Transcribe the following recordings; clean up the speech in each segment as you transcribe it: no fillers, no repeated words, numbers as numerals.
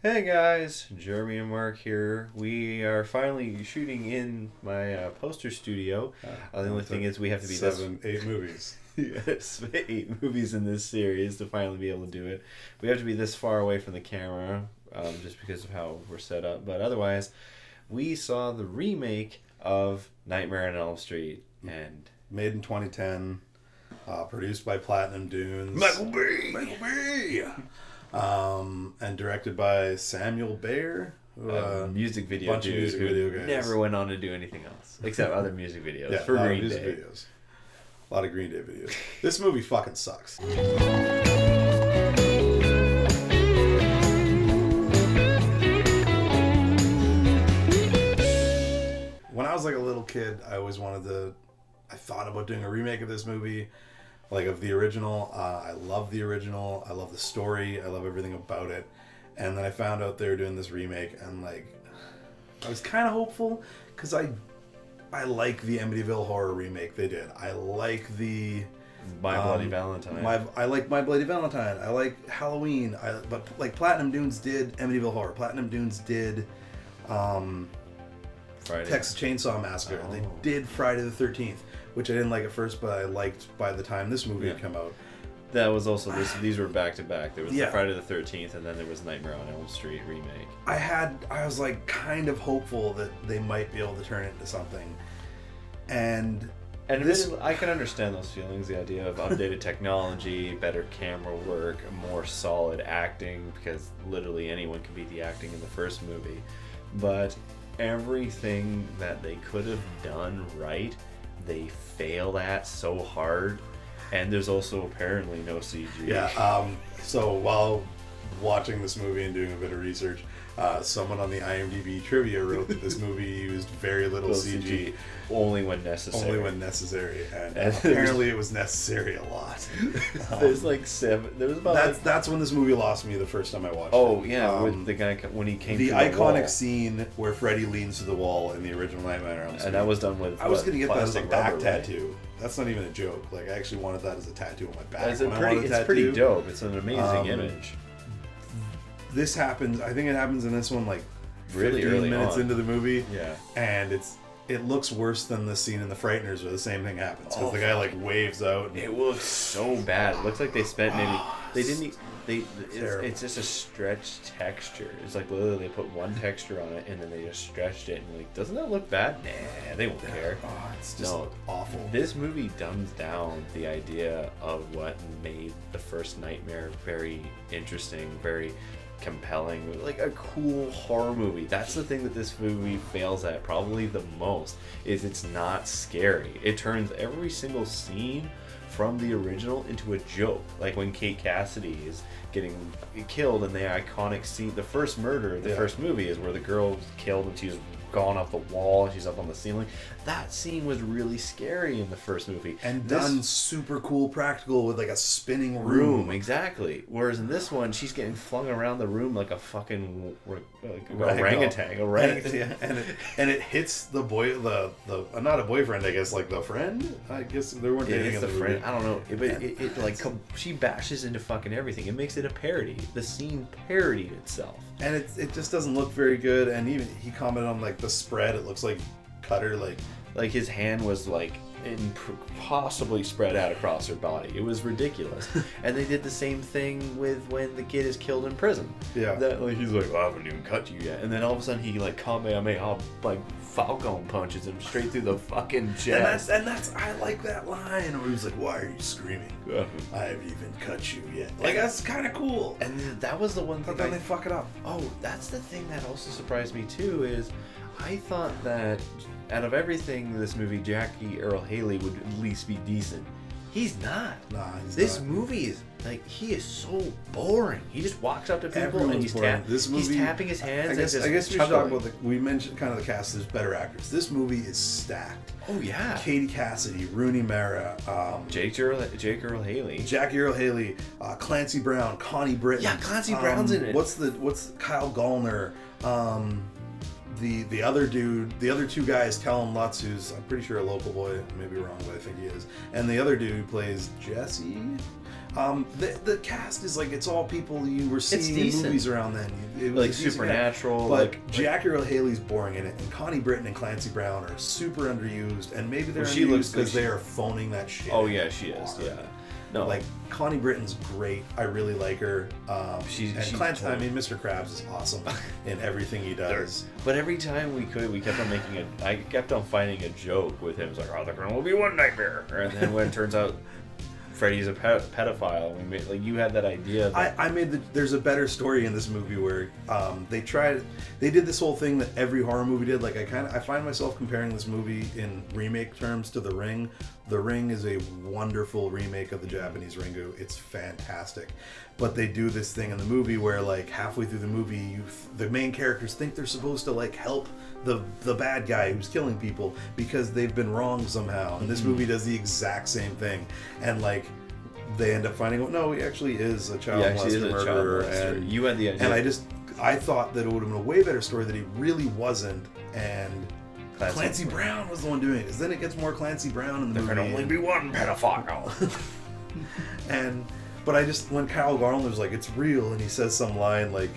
Hey guys, Jeremy and Mark here. We are finally shooting in my poster studio. The only thing is we have to be 8 movies. Yes, 8 movies in this series to finally be able to do it. We have to be this far away from the camera just because of how we're set up. But otherwise, we saw the remake of Nightmare on Elm Street. And made in 2010, produced by Platinum Dunes. Michael Bay! Michael Bay! And directed by Samuel Bayer. Music video bunch dude of music who video guys. never went on to do anything else except other music videos Yeah, for a lot of Green music Day. videos. A lot of Green Day videos. This movie fucking sucks. When I was like a little kid, I always I thought about doing a remake of this movie, like of the original. I love the original. I love the story. I love everything about it. And then I found out they were doing this remake, and like, I was kind of hopeful because I like the Amityville Horror remake they did. I like the My Bloody Valentine. I like My Bloody Valentine. I like Halloween. But like Platinum Dunes did Amityville Horror. Platinum Dunes did Friday. Texas Chainsaw Massacre. Oh. They did Friday the 13th, which I didn't like at first, but I liked by the time this movie had come out. That was also these were back to back. There was Yeah. the Friday the 13th, and then there was Nightmare on Elm Street remake. I was like kind of hopeful that they might be able to turn it into something. And this, I can understand those feelings. The idea of updated technology, better camera work, more solid acting, because literally anyone can beat the acting in the first movie. But everything that they could have done right, they failed at so hard. And there's also apparently no CG. yeah. So while watching this movie and doing a bit of research, someone on the IMDb trivia wrote that this movie used very little CG. Only when necessary. Only when necessary, and apparently it was necessary a lot. There's like 7. There was about That's when this movie lost me the first time I watched it. Oh yeah, with the guy when he came. The to iconic wall. scene where Freddy leans to the wall in the original Nightmare on Elm Street. And that was done with. I was gonna get that as a plastic back rubber, right? tattoo. That's not even a joke. Like, I actually wanted that as a tattoo on my back. It's When I wanted a it's pretty tattoo, dope. It's an amazing image. This happens. I think it happens in this one like Really 15 early minutes on. into the movie. Yeah. And it looks worse than the scene in The Frighteners where the same thing happens because Oh, the guy like waves out. And, It looks so bad. It looks like they spent maybe they didn't. Terrible. It's just a stretched texture. It's like literally they put one texture on it and then they just stretched it and you're like, doesn't that look bad? Nah, they won't care. oh, it's just No. awful. This movie dumbs down the idea of what made the first Nightmare very interesting, very compelling, like a cool horror movie. That's the thing that this movie fails at probably the most, is it's not scary. It turns every single scene from the original into a joke. Like when Kate Cassidy is getting killed in the iconic scene, the first murder of the first movie is where the girl's killed and she's gone off the wall and she's up on the ceiling. That scene was really scary in the first movie. And done super cool practical with like a spinning room. Exactly. Whereas in this one, she's getting flung around the room like a fucking Ragdoll. orangutan. And it hits the boy, the not a boyfriend, I guess, like the friend. I guess they weren't dating in the friend. movie. I don't know. It like she bashes into fucking everything. It makes it a parody. The scene parodied itself. And it just doesn't look very good. And even he commented on like the spread. It looks like Cutter like his hand was like possibly spread out across her body. It was ridiculous. And they did the same thing with when the kid is killed in prison. Yeah. That like he's like, well, I haven't even cut you yet. And then all of a sudden he like Kamehameha like Falcon punches him straight through the fucking chest. And that's I like that line where he's like, "Why are you screaming? I haven't even cut you yet." Like that's kind of cool. And that was the one thing. But then they fuck it up. Oh, that's the thing that also surprised me too. Is I thought that out of everything in this movie, Jackie Earle Haley would at least be decent. He's not. Nah, this not. movie is like he is so boring. He just walks up to people Everyone's and he's boring. This movie, he's tapping his hands. I guess and we just should talk chuckling. about we mentioned kind of the cast. There's better actors. This movie is stacked. Oh yeah. Katie Cassidy, Rooney Mara, Jake Earle Haley. Jackie Earle Haley, Clancy Brown, Connie Britton. Yeah, Clancy Brown's in it. What's Kyle Gallner? The other dude, the other two guys, Callum Lutz, who's I'm pretty sure a local boy, I may be wrong, but I think he is, and the other dude who plays Jesse. The cast is like, it's all people you were seeing in decent. movies around then. It was Like a decent Supernatural, cast. But like Jackie Earle Haley's boring in it, and Connie Britton and Clancy Brown are super underused, and maybe they're Well, she looks underused because like they are phoning that shit. Oh yeah, she is. hard. Yeah. No, Like, Connie Britton's great. I really like her. She's Clancy, totally- I mean, Mr. Krabs is awesome in everything he does. But every time we kept on I kept on finding a joke with him. It's like, oh, there can only be one nightmare. And then when it turns out Freddy's a pedophile, we made, like, you had that idea. That, I made there's a better story in this movie where they did this whole thing that every horror movie did. Like, I find myself comparing this movie in remake terms to The Ring. The Ring is a wonderful remake of the Japanese Ringu. It's fantastic. But they do this thing in the movie where, like, halfway through the movie, the main characters think they're supposed to, like, help the bad guy who's killing people because they've been wronged somehow. And this movie does the exact same thing. And, like, they end up finding out, no, he actually is a child molester murderer. And you had the idea. And I thought that it would have been a way better story that he really wasn't. And Clancy Brown was the one doing it. Because then it gets more Clancy Brown in the movie. There can only be one pedophile. But when Kyle Garner's like, it's real, and he says some line like,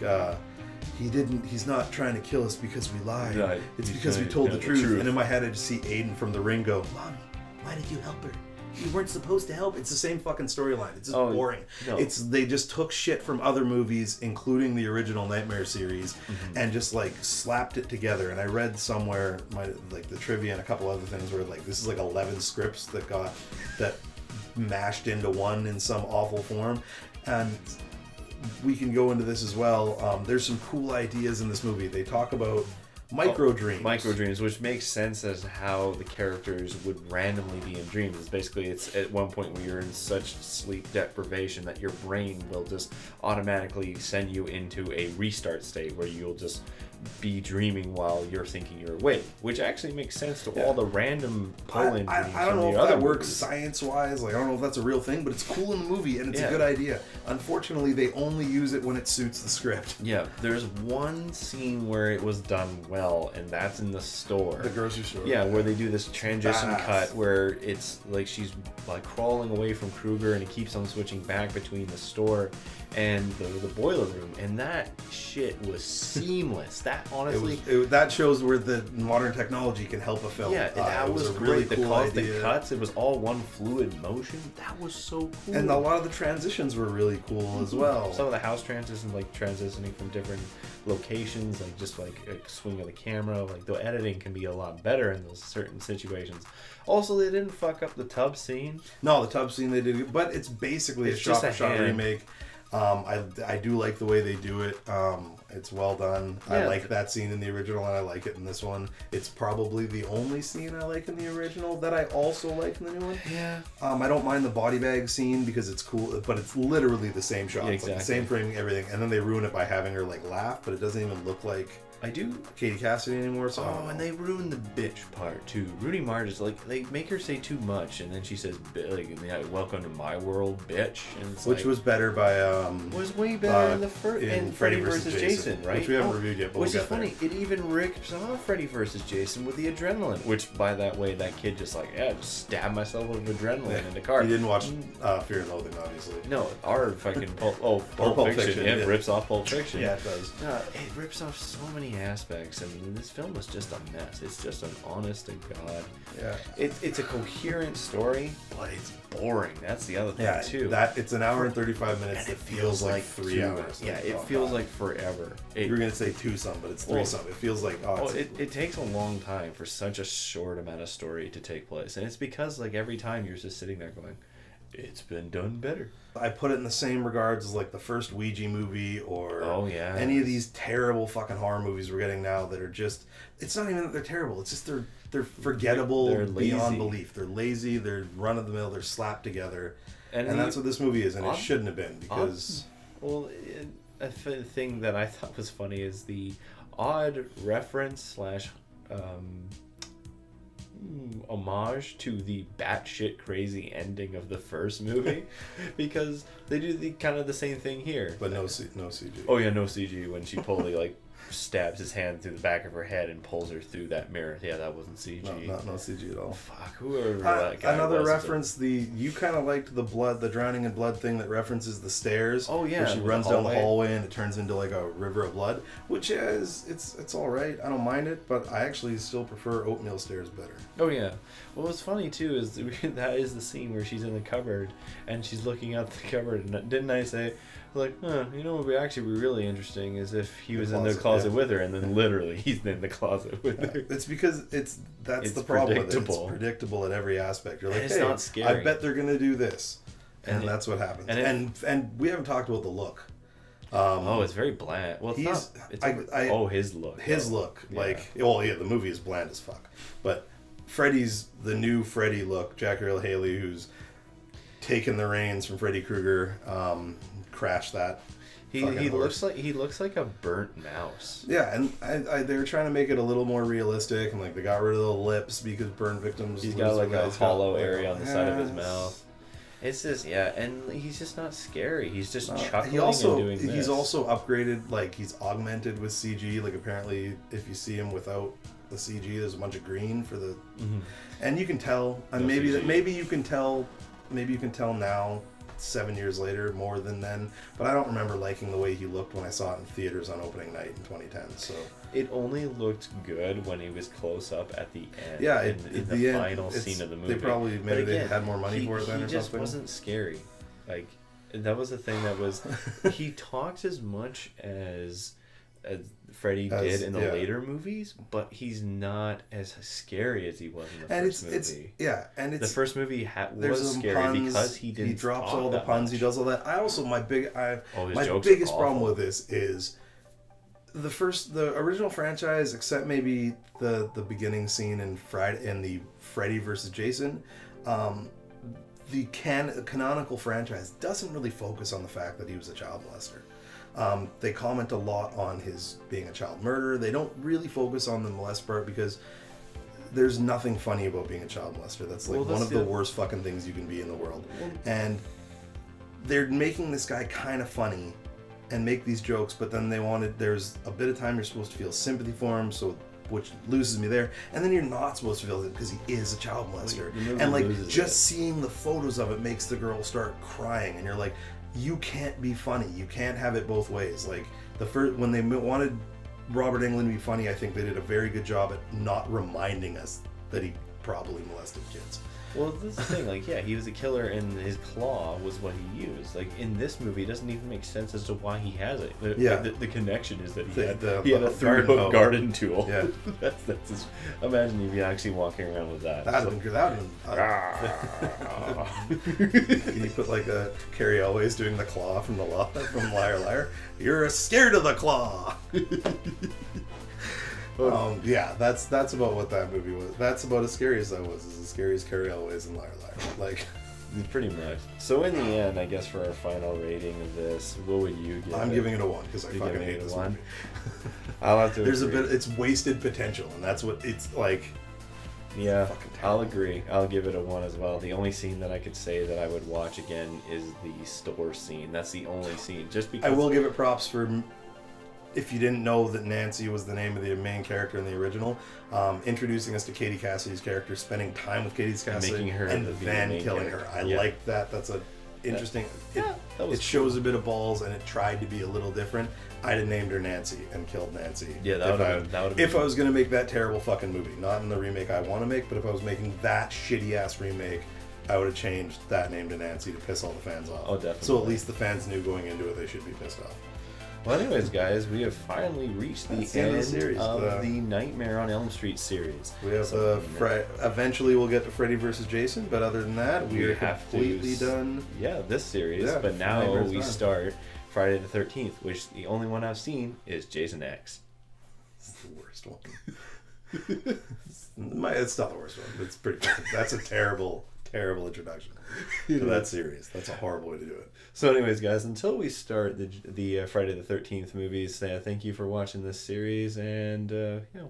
he's not trying to kill us because we lied. Right. It's because we told the truth. And in my head, I just see Aiden from The Ring go, Mommy, why did you help her? You weren't supposed to help. It's the same fucking storyline. It's just boring. No. They just took shit from other movies, including the original Nightmare series, and just like slapped it together. And I read somewhere the trivia and a couple other things where like this is like 11 scripts that mashed into one in some awful form. And we can go into this as well. There's some cool ideas in this movie. They talk about micro dreams, which makes sense as how the characters would randomly be in dreams. It's at one point where you're in such sleep deprivation that your brain will just automatically send you into a restart state where you'll just be dreaming while you're thinking you're awake, which actually makes sense to all the random pull-in dreams. I don't know if that works science-wise. Like, I don't know if that's a real thing, but it's cool in the movie and it's a good idea. Unfortunately, they only use it when it suits the script. Yeah, there's one scene where it was done well, and that's in the store. The grocery store. Yeah, where they do this transition cut where it's like she's like crawling away from Krueger and it keeps on switching back between the store and the boiler room, and that shit was seamless. That honestly, that shows where the modern technology can help a film. Yeah, that was a great. really cool idea. The cuts, it was all one fluid motion. That was so cool. And a lot of the transitions were really cool as well. Some of the house transitions, like transitioning from different locations, like just like a swing of the camera, like the editing can be a lot better in those certain situations. Also, they didn't fuck up the tub scene. No, the tub scene they did, but it's basically a shot-for-shot remake. I do like the way they do it. It's well done. Yeah, I like that scene in the original, and I like it in this one. It's probably the only scene I like in the original that I also like in the new one. Yeah. I don't mind the body bag scene because it's cool, but it's literally the same shot. Yeah, exactly. Like the same framing, everything. And then they ruin it by having her like laugh, but it doesn't even look like Katie Cassidy anymore. So and they ruined the bitch part too. Rooney Mara is like, they make her say too much, and then she says like, "Welcome to my world, bitch." And it's which was better by was way better in the first in Freddy vs. Jason, right? Which we haven't reviewed yet, but which is funny. It even rips off Freddy vs. Jason with the adrenaline. Which, by that way, that kid just like just stabbed myself with adrenaline in the car. You didn't watch Fear and Loathing, obviously. No, our fucking Pulp Fiction. Yeah, it rips off Pulp Fiction. Yeah, it does. It rips off so many aspects. I mean, this film is just a mess. It's just an honest to God. Yeah. It's a coherent story, but it's boring. That's the other thing too. It's an hour and 35 minutes. And it feels like 3 hours. Yeah, it feels like forever. You were gonna say 2-some, but it's 3-some. It feels like it takes a long time for such a short amount of story to take place, and it's because like every time you're just sitting there going, it's been done better. I put it in the same regards as like the first Ouija movie or any of these terrible fucking horror movies we're getting now that are just, it's not even that they're terrible, it's just they're forgettable, they're beyond belief. They're lazy, they're run of the mill, they're slapped together. And that's what this movie is, and it shouldn't have been because a thing that I thought was funny is the odd reference / homage to the batshit crazy ending of the first movie, because they do the kind of the same thing here, but no CG. Oh yeah, no CG when she totally like stabs his hand through the back of her head and pulls her through that mirror. Yeah, that wasn't CG. No CG at all. Fuck, whoever that guy another was. reference, you kind of liked the drowning in blood thing that references the stairs. Oh yeah, where she runs down the hallway and it turns into like a river of blood, which is it's all right. I don't mind it, but I actually still prefer oatmeal stairs better. Oh yeah. Well, what's funny too is that is the scene where she's in the cupboard and she's looking out the cupboard. And didn't I say, like, you know, what would actually be really interesting is if he was in the closet with her, and then literally he's in the closet with her. It's because that's the problem with it. It's predictable at every aspect. You're like, it's hey, not scary. I bet they're gonna do this, and that's what happens. And we haven't talked about the look. It's very bland. Well, his look. His look, like, the movie is bland as fuck. But Freddy's the new Freddy look. Jackie Earle Haley, who's taken the reins from Freddy Krueger, crashed that. He looks like a burnt mouse. Yeah, and they were trying to make it a little more realistic, and like they got rid of the lips because burn victims. He's got like a hollow area on the side of his mouth. It's just and he's just not scary. He's just chuckling and doing this. He's also upgraded, like he's augmented with CG. Like apparently, if you see him without the CG, there's a bunch of green for the, and you can tell. And maybe you can tell now, 7 years later, more than then. But I don't remember liking the way he looked when I saw it in theaters on opening night in 2010. So it only looked good when he was close up at the end. Yeah, in the final scene of the movie. They probably they had more money for it then, or something. He just wasn't scary. Like that was the thing that was. He talks as much as Freddy did in the later movies, but he's not as scary as he was in the first movie. The first movie was scary because he didn't. He drops all the puns. He does all that. I also my biggest problem with this is the original franchise, except maybe the beginning scene in the Freddy versus Jason. The canonical franchise doesn't really focus on the fact that he was a child molester. They comment a lot on his being a child murderer. They don't really focus on the molest part because there's nothing funny about being a child molester. That's like one of the worst fucking things you can be in the world. And they're making this guy kind of funny and make these jokes, but then there's a bit of time you're supposed to feel sympathy for him, which loses me there, and then you're not supposed to feel it because he is a child molester. And like just seeing the photos of it makes the girl start crying, and you're like, you can't be funny. You can't have it both ways. Like when they wanted Robert Englund to be funny, I think they did a very good job at not reminding us that he probably molested kids. Well, this is the thing, like, yeah, he was a killer and his claw was what he used. Like, in this movie, it doesn't even make sense as to why he has it. The connection is that he had a 3-hook garden tool. Yeah. that's just, imagine if you actually walking around with that. That would Can you put like a Carrie Elways doing the claw from Liar Liar? You're scared of the claw. That's about what that movie was. That's about as scary as that was. It's as scary as Carrie Elways and Liar Liar. Like, pretty much. So in the end, I guess for our final rating of this, what would you give? I'm giving it a 1 because I fucking hate this movie. I'll have to. There's it's wasted potential, and that's what it's like. Yeah, I'll agree. I'll give it a 1 as well. The only scene that I could say that I would watch again is the store scene. That's the only scene. Just because I will give it props for. If you didn't know that Nancy was the name of the main character in the original, introducing us to Katie Cassidy's character, spending time with Katie Cassidy, and then killing her. I like that. That's a interesting. It shows a bit of balls, and it tried to be a little different. I'd have named her Nancy and killed Nancy. Yeah, that would have been. If I was going to make that terrible fucking movie, not in the remake I want to make, but if I was making that shitty ass remake, I would have changed that name to Nancy to piss all the fans off. Oh, definitely. So at least the fans knew going into it they should be pissed off. Well, anyways, guys, we have finally reached the end of the series, the Nightmare on Elm Street series. We have eventually we'll get to Freddy versus Jason, but other than that, we are completely done. Yeah, this series. Yeah, but now we start Friday the 13th, which the only one I've seen is Jason X. It's the worst one. It's not the worst one. It's pretty. That's a terrible introduction to that series. That's a horrible way to do it. So anyways, guys, until we start the Friday the 13th movies, thank you for watching this series, and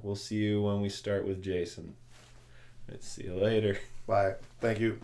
we'll see you when we start with Jason. Let's see you later. Bye. Thank you.